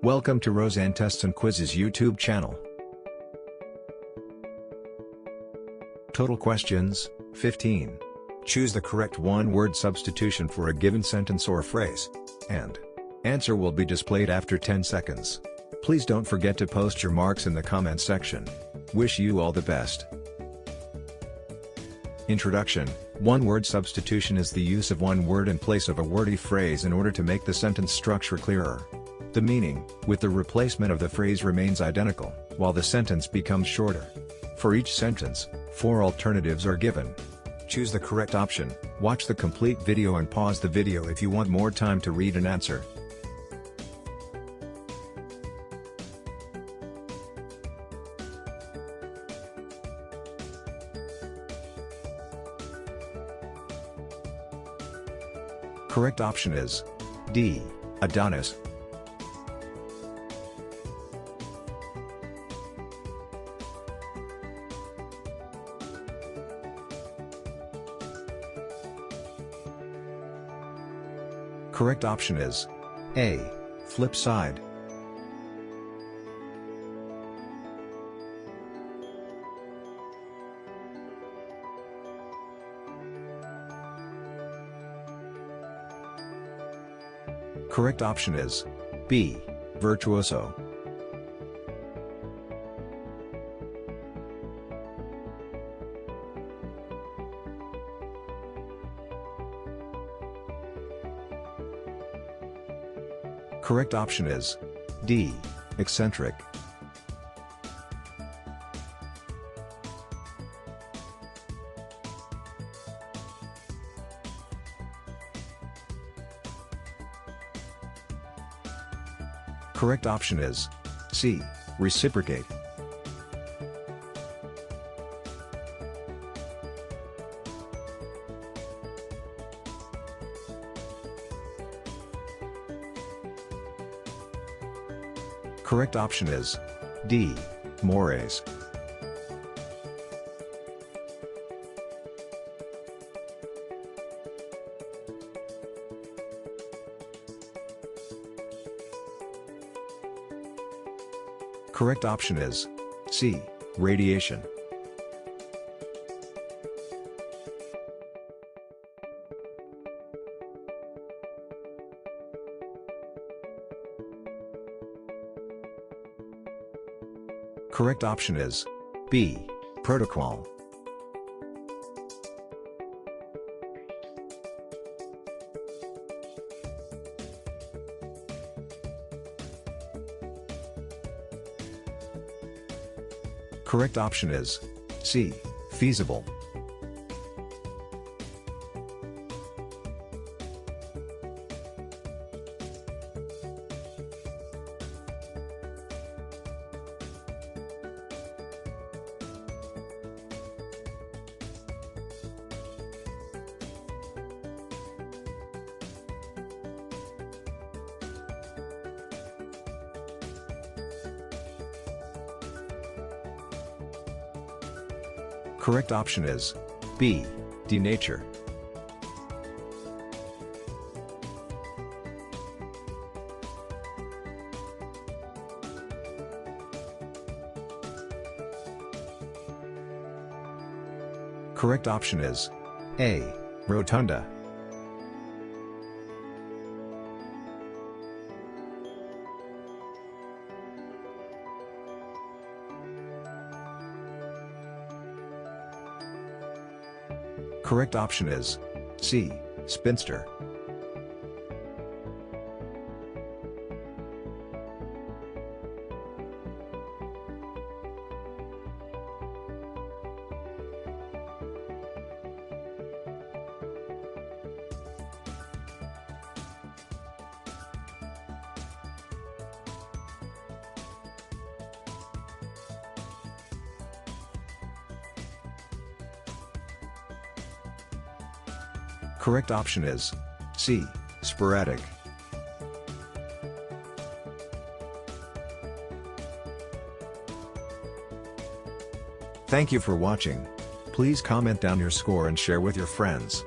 Welcome to Roseanne Tests and Quizzes YouTube channel. Total questions, 15. Choose the correct one-word substitution for a given sentence or phrase. And answer will be displayed after 10 seconds. Please don't forget to post your marks in the comment section. Wish you all the best. Introduction. One-word substitution is the use of one word in place of a wordy phrase in order to make the sentence structure clearer. The meaning, with the replacement of the phrase, remains identical, while the sentence becomes shorter. For each sentence, 4 alternatives are given. Choose the correct option, watch the complete video and pause the video if you want more time to read and answer. Correct option is D. Adonis. Correct option is A. Flip side. Correct option is B. Virtuoso. Correct option is D. Eccentric. Correct option is C. Reciprocate. Correct option is D. Mores. Correct option is C. Radiation. Correct option is B. Protocol. Correct option is C. Feasible. Correct option is B. Denature. Correct option is A. Rotunda. Correct option is C. Spinster. Correct option is C. Sporadic. Thank you for watching. Please comment down your score and share with your friends.